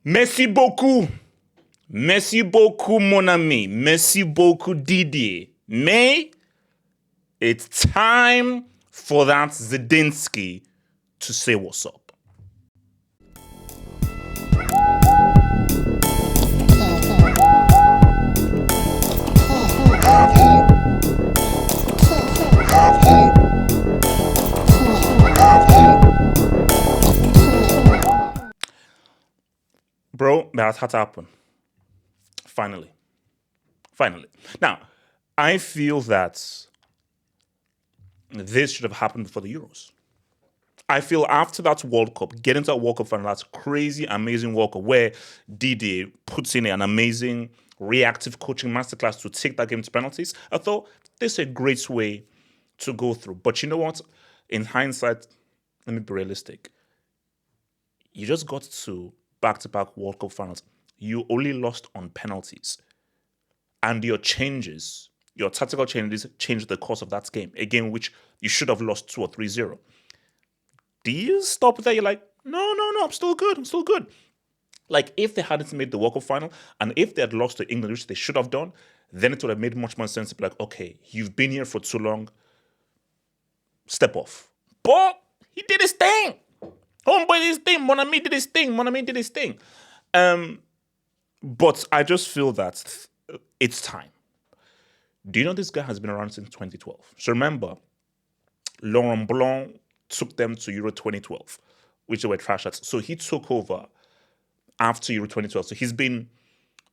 Merci beaucoup. Merci beaucoup, mon ami. Merci beaucoup, Didier. Mais it's time for that Zidane to say what's up. Bro, that had to happen. Finally. Now, I feel that this should have happened before the Euros. I feel after that World Cup, getting to that World Cup final, that's crazy, amazing World Cup where Didier puts in an amazing reactive coaching masterclass to take that game to penalties. I thought this is a great way to go through. But you know what? In hindsight, let me be realistic. You just got to back-to-back World Cup finals. You only lost on penalties. And your changes, your tactical changes, changed the course of that game. A game which you should have lost 2 or 3-0. Do you stop there? You're like, no, I'm still good. Like, if they hadn't made the World Cup final, and if they had lost to England, which they should have done, then it would have made much more sense to be like, okay, you've been here for too long, step off. But he did his thing. Homeboy did his thing. Mon ami did his thing. But I just feel that it's time. Do you know this guy has been around since 2012? So remember, Laurent Blanc took them to Euro 2012, which they were trash at. So he took over after Euro 2012. So he's been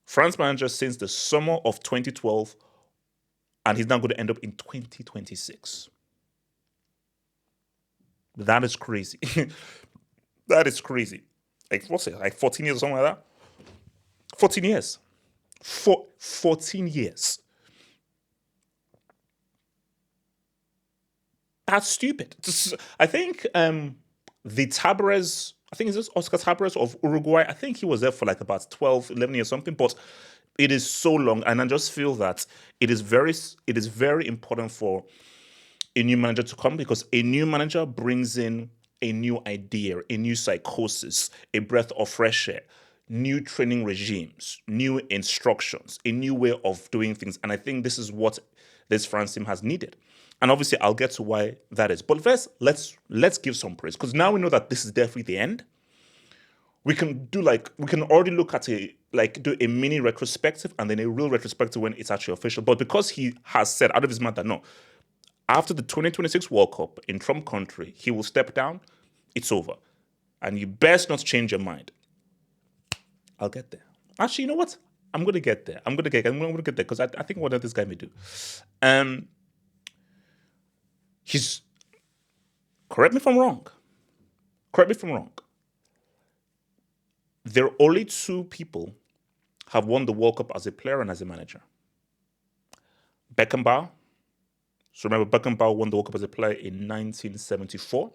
France manager since the summer of 2012, and he's now going to end up in 2026. That is crazy. That is crazy. Like, what's it? Like 14 years or something like that? 14 years. 14 years. That's stupid. I think the Tabarez, I think it's this Oscar Tabarez of Uruguay. I think he was there for like about 12, 11 years or something, but it is so long. And I just feel that it is very important for a new manager to come, because a new manager brings in a new idea, a new psychosis, a breath of fresh air, new training regimes, new instructions, a new way of doing things. And I think this is what this France team has needed. And obviously, I'll get to why that is. But first, let's give some praise, because now we know that this is definitely the end. We can already look at do a mini retrospective and then a real retrospective when it's actually official. But because he has said out of his mouth that no, after the 2026 World Cup in Trump country, he will step down, it's over. And you best not change your mind. I'll get there. Actually, you know what? I'm going to get there. I'm going to get there because I think what this guy may do. Correct me if I'm wrong. There are only 2 people have won the World Cup as a player and as a manager. Beckenbauer. So remember, Beckenbauer won the World Cup as a player in 1974,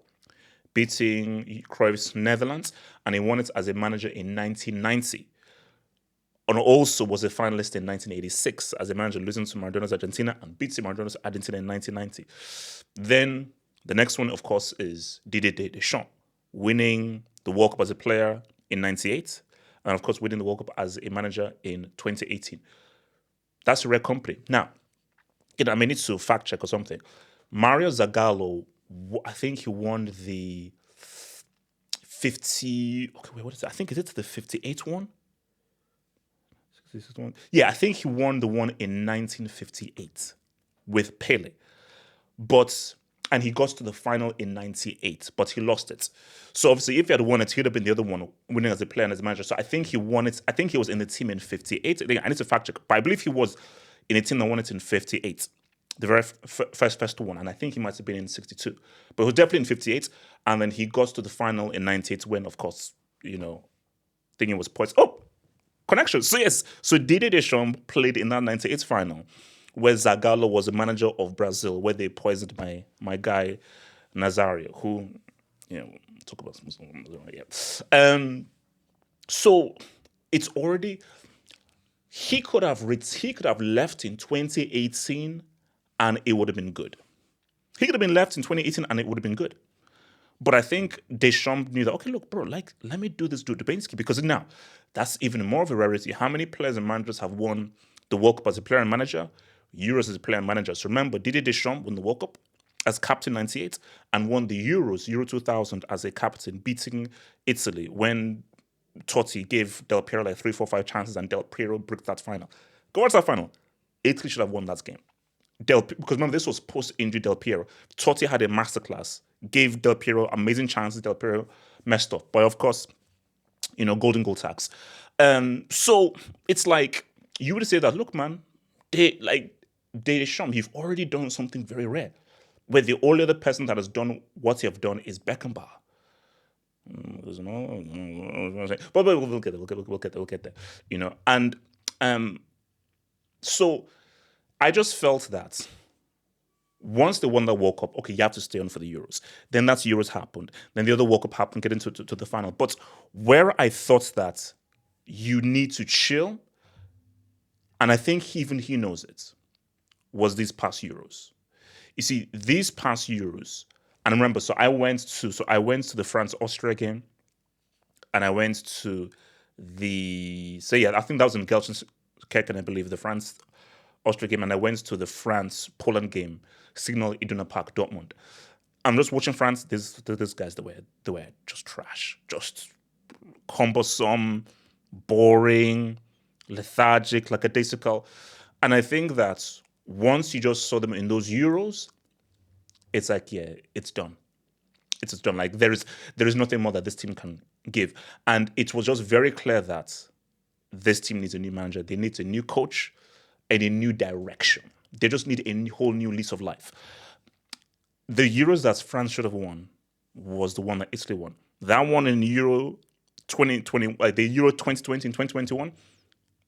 beating Cruyff's Netherlands, and he won it as a manager in 1990. And also was a finalist in 1986 as a manager, losing to Maradona's Argentina and beating Maradona's Argentina in 1990. Then the next one, of course, is Didier Deschamps, winning the World Cup as a player in 98, and of course winning the World Cup as a manager in 2018. That's a rare company. Now, I may need to fact check or something. Mario Zagallo, I think he won the 50. Okay, wait, what is it? I think is it the 58 one? Yeah, I think he won the one in 1958 with Pele. And he got to the final in 98, but he lost it. So obviously, if he had won it, he'd have been the other one winning as a player and as a manager. So I think he won it. I think he was in the team in 58. I need to fact check, but I believe he was in a team that won it in 58, the very first one. And I think he might have been in 62, but he was definitely in 58. And then he got to the final in 98 when, of course, thinking it was points. Oh, connection. So yes, so Didier Deschamps played in that 98 final, where Zagallo was the manager of Brazil, where they poisoned my guy Nazario, who, talk about some. Yeah. So it's already he could have left in 2018, and it would have been good. He could have been left in 2018, and it would have been good. But I think Deschamps knew that, okay, look, bro, like, let me do this to Dubinsky, because now that's even more of a rarity. How many players and managers have won the World Cup as a player and manager, Euros as a player and manager? So remember, Didier Deschamps won the World Cup as captain 98 and won the Euros, Euro 2000 as a captain, beating Italy when Totti gave Del Piero like 3, 4, 5 chances and Del Piero bricked that final. Go watch that final. Italy should have won that game. Because remember, this was post-injury Del Piero. Totti had a masterclass, gave Del Piero amazing chances. Del Piero messed up. But of course, golden goal tax. So it's like, you would say that, look, man, Deschamps, you've already done something very rare. Where the only other person that has done what you have done is Beckenbauer. But we'll get there. We'll get there. And so I just felt that once they won the World Cup, okay, you have to stay on for the Euros. Then that Euros happened. Then the other World Cup happened, getting to the final. But where I thought that you need to chill, and I think even he knows it, was these past Euros. You see, these past Euros, and remember, I went to the France-Austria game, and I went to I think that was in Gelsenkirchen, I believe, the France-Austria game, and I went to the France-Poland game, Signal Iduna Park, Dortmund. I'm just watching France. These guys, they were just trash, just cumbersome, boring, lethargic, lackadaisical. And I think that once you just saw them in those Euros, it's like, yeah, it's done. It's just done. Like there is nothing more that this team can give. And it was just very clear that this team needs a new manager. They need a new coach and a new direction. They just need a whole new lease of life. The Euros that France should have won was the one that Italy won. That one in Euro 2020, like the Euro 2020 and 2021,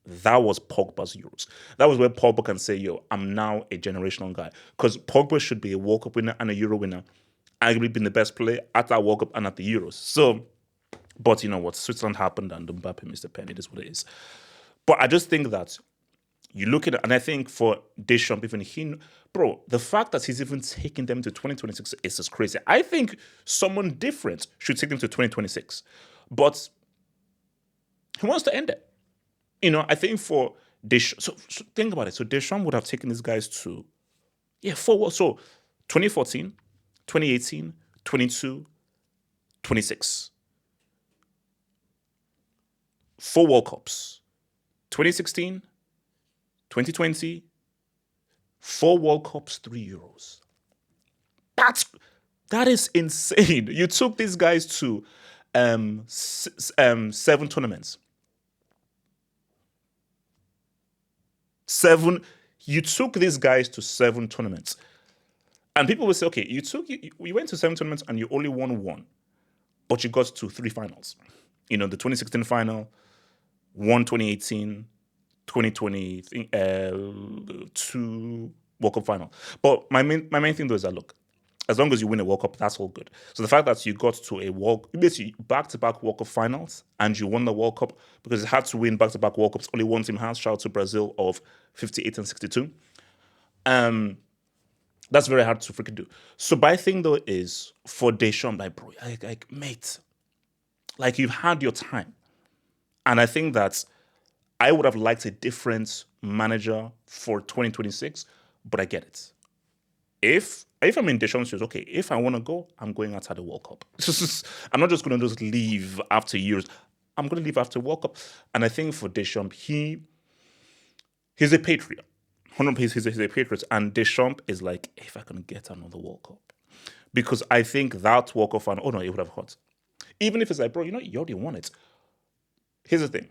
that was Pogba's Euros. That was where Pogba can say, yo, I'm now a generational guy. Because Pogba should be a World Cup winner and a Euro winner. Arguably been the best player at that World Cup and at the Euros. So, but you know what? Switzerland happened and Mbappe missed the pen. It is what it is. But I just think that you look at it, and I think for Deschamps, even the fact that he's even taking them to 2026 is just crazy. I think someone different should take them to 2026. But he wants to end it. I think for Deschamps, so think about it. So Deschamps would have taken these guys to, 4 so 2014, 2018, 22, 26. 4 World Cups. 2016, 2020, 4 World Cups, 3 Euros. That is insane. You took these guys to 7 tournaments. You took these guys to 7 tournaments. And people will say, okay, you went to 7 tournaments and you only won 1, but you got to 3 finals. The 2016 final, 2018, 2022 World Cup final. But my main thing though is that, look, as long as you win a World Cup, that's all good. So the fact that you got to basically back-to-back World Cup finals and you won the World Cup, because it had to win back-to-back World Cups, only one team has, shout out to Brazil of 58 and 62. That's very hard to freaking do. So my thing though is, for Deschamps, like, bro, mate, like, you've had your time. And I think that I would have liked a different manager for 2026, but I get it. If I'm in Deschamps' shoes, okay, if I want to go, I'm going outside the World Cup. I'm not just going to just leave after years. I'm going to leave after World Cup. And I think for Deschamps, he's a patriot. 100%, he's a patriot. And Deschamps is like, if I can get another World Cup. Because I think that World Cup final, it would have hurt. Even if it's like, bro, you already won it. Here's the thing.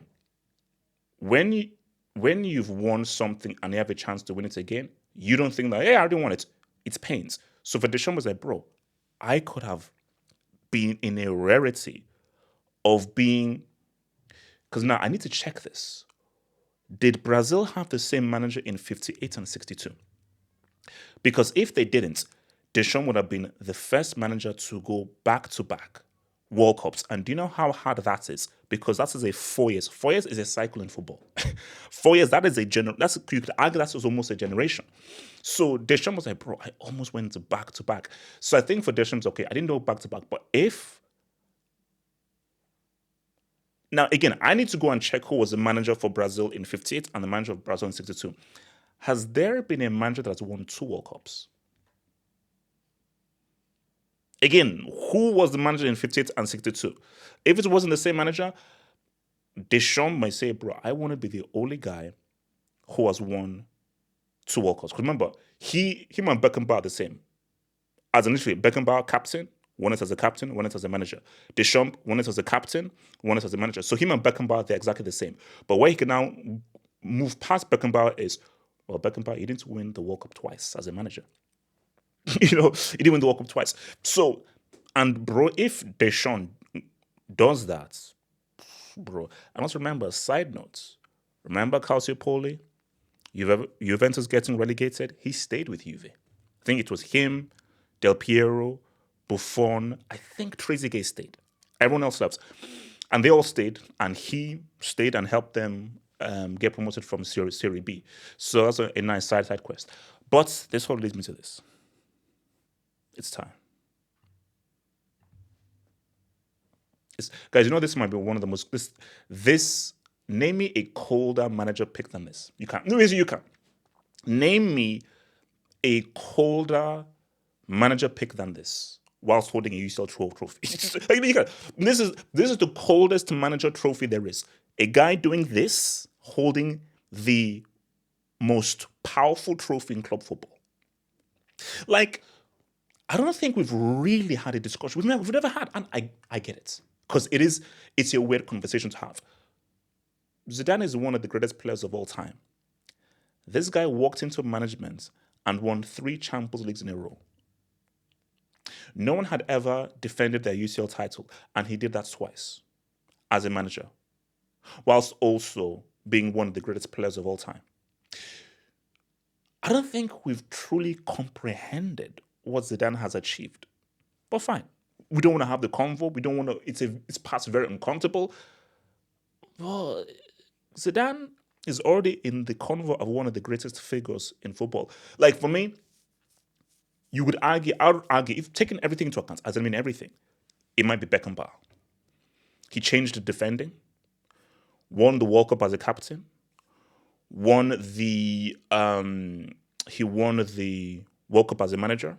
When you've won something and you have a chance to win it again, you don't think that, hey, I already won it. It's pains. So for Deschamps was like, bro, I could have been in a rarity of being, because now I need to check this. Did Brazil have the same manager in 58 and 62? Because if they didn't, Deschamps would have been the first manager to go back-to-back World Cups. And do you know how hard that is? Because that is a 4 years. 4 years is a cycle in football. 4 years, that is you could argue that is almost a generation. So Deschamps was like, bro, I almost went to back to back. So I think for Deschamps, okay, I didn't know back to back, but if now again, I need to go and check who was the manager for Brazil in 58 and the manager of Brazil in 62. Has there been a manager that has won 2 World Cups? Again, who was the manager in 58 and 62? If it wasn't the same manager, Deschamps might say, bro, I want to be the only guy who has won 2 World Cups. Because remember, him and Beckenbauer are the same. As initially, Beckenbauer, captain, won it as a captain, won it as a manager. Deschamps won it as a captain, won it as a manager. So him and Beckenbauer, they're exactly the same. But where he can now move past Beckenbauer is, well, Beckenbauer, he didn't win the World Cup twice as a manager. He didn't win the World Cup twice. So, and bro, if Deschamps does that, bro, I must remember, side notes, remember Calciopoli? Juventus getting relegated? He stayed with Juve. I think it was him, Del Piero, Buffon. I think Trezeguet stayed. Everyone else left. And they all stayed, and he stayed and helped them get promoted from Serie B. So that's a nice side quest. But this all leads me to this. It's time. Guys, this might be one of the most... This name me a colder manager pick than this. You can't. No, you can. Name me a colder manager pick than this whilst holding a UCL trophy. This is the coldest manager trophy there is. A guy doing this, holding the most powerful trophy in club football. Like, I don't think we've really had a discussion. We've never had, and I get it. Because it's a weird conversation to have. Zidane is one of the greatest players of all time. This guy walked into management and won 3 Champions Leagues in a row. No one had ever defended their UCL title, and he did that twice as a manager, whilst also being one of the greatest players of all time. I don't think we've truly comprehended what Zidane has achieved. But fine. We don't want to have the convo. We don't want to. It's past very uncomfortable. Well, Zidane is already in the convo of one of the greatest figures in football. Like for me, I would argue, if taking everything into account, as I mean everything, it might be Beckenbauer. He changed the defending, won the World Cup as a captain, won the World Cup as a manager.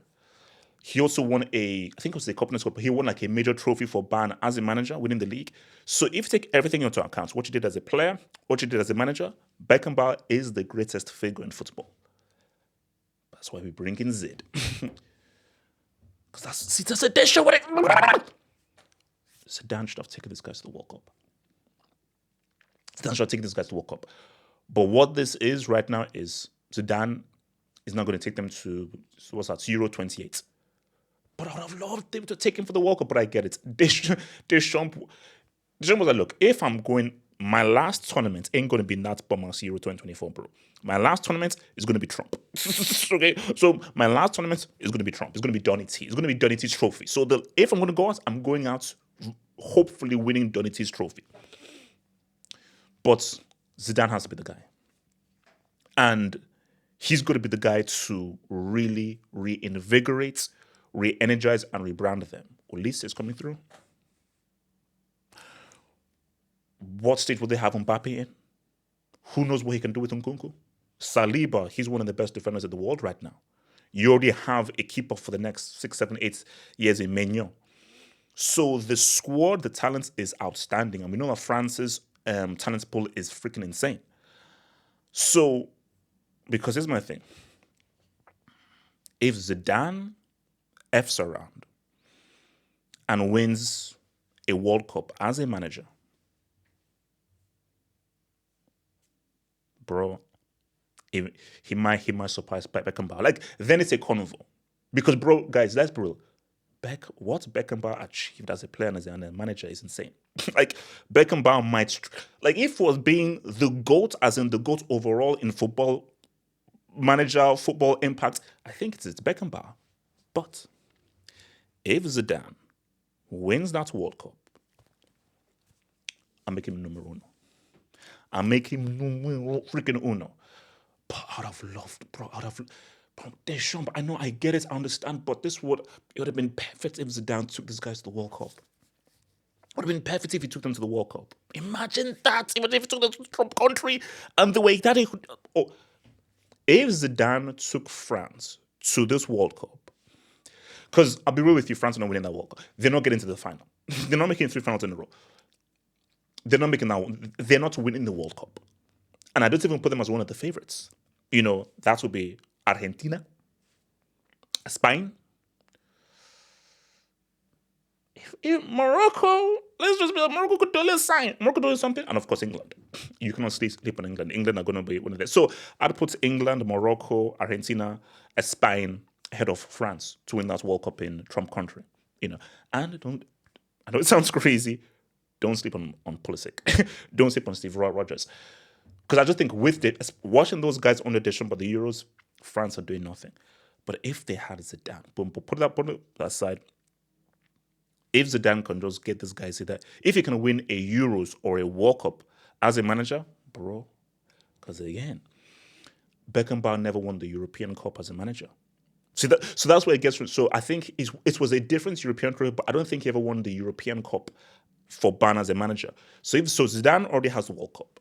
He also won I think it was the Conference Cup, he won like a major trophy for Bayern as a manager, winning the league. So if you take everything into account, what you did as a player, what you did as a manager, Beckenbauer is the greatest figure in football. That's why we bring in Zid. Because that's a dish. Zidane should have taken this guy to the World Cup. Zidane should have taken this guy to the World Cup. But what this is right now is Zidane is not going to take them to Euro 28. But I would have loved them to take him for the World Cup, but I get it. Deschamps was like, look, if I'm going, my last tournament ain't going to be Nat Bomas Euro 2024, bro. My last tournament is going to be Trump. Okay? So my last tournament is going to be Trump. It's going to be Donny T. It's going to be Donny T's trophy. So if I'm going to go out, I'm going out hopefully winning Donny T's trophy. But Zidane has to be the guy. And he's going to be the guy to really reinvigorate, re-energize, and rebrand them. Ulisse is coming through. What state will they have Mbappe in? Who knows what he can do with Nkunku? Saliba, he's one of the best defenders in the world right now. You already have a keeper for the next 6, 7, 8 years in Maignan. So the squad, the talent is outstanding. And we know that France's talent pool is freaking insane. So, because here's my thing. If Zidane F's around and wins a World Cup as a manager, bro, he might surprise Beckenbauer. Like, then it's a convo. Because, bro, guys, let's be real. What Beckenbauer achieved as a player and as a manager is insane. Like, Beckenbauer might... Like, if he was being the GOAT, as in the GOAT overall in football, manager, football impact, I think it's Beckenbauer. But if Zidane wins that World Cup, I make him numero uno. I make him numero freaking uno. But out of love, bro, Deschamps, I know, I get it, I understand, but it would have been perfect if Zidane took these guys to the World Cup. It would have been perfect if he took them to the World Cup. Imagine that. Imagine if he took them to Trump country and the way that he could. Oh, if Zidane took France to this World Cup, because I'll be real with you, France are not winning that World Cup. They're not getting to the final. They're not making 3 finals in a row. They're not making that one. They're not winning the World Cup. And I don't even put them as one of the favorites. You know, that would be Argentina, Spain, if Morocco, let's just be Morocco could do a sign. Morocco doing something, and of course England. You cannot sleep on England. England are going to be one of them. So I'd put England, Morocco, Argentina, Spain ahead of France to win that World Cup in Trump country. You know, and I know it sounds crazy. Don't sleep on Pulisic. Don't sleep on Steve Rogers. Because I just think watching those guys on the Deschamps, but the Euros, France are doing nothing. But if they had Zidane, put it aside. If Zidane can just get this guy, if he can win a Euros or a World Cup as a manager, bro, because again, Beckenbauer never won the European Cup as a manager. So that's where it gets. So I think it was a different European career, but I don't think he ever won the European Cup for Bayern as a manager. So Zidane already has the World Cup.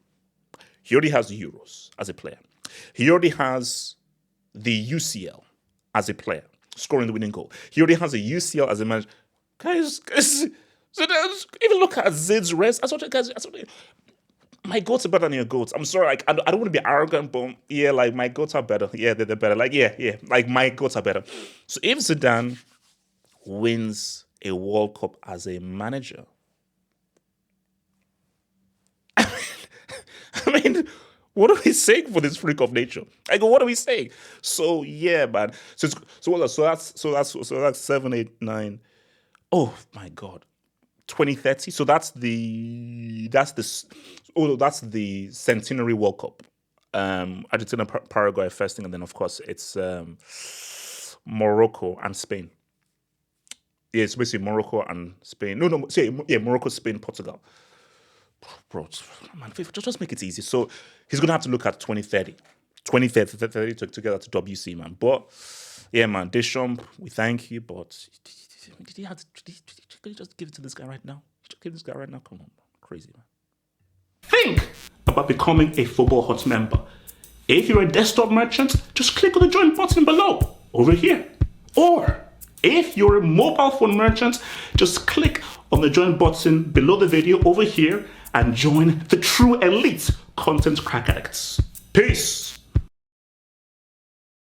He already has the Euros as a player. He already has the UCL as a player, scoring the winning goal. He already has a UCL as a manager. Guys, even look at Zid's rest. My goats are better than your goats. I'm sorry, I don't want to be arrogant, but yeah, like my goats are better. Yeah, they're better. Like, yeah, like my goats are better. So if Zidane wins a World Cup as a manager, I mean, what are we saying for this freak of nature? Like, what are we saying? So yeah, man. So that's 7, 8, 9. Oh my God, 2030. So that's the centenary World Cup. Argentina, Paraguay first thing, and then of course it's Morocco and Spain. Yeah, it's basically Morocco and Spain. Morocco, Spain, Portugal. Bro, man, just make it easy. So he's gonna have to look at 2030 to get that to WC, man. But yeah, man, Deschamps, we thank you, but. Did you just give it to this guy right now? Just give this guy right now? Come on, crazy, man. Think about becoming a Football Hut member. If you're a desktop merchant, just click on the join button below, over here. Or if you're a mobile phone merchant, just click on the join button below the video over here and join the true elite content crack addicts. Peace.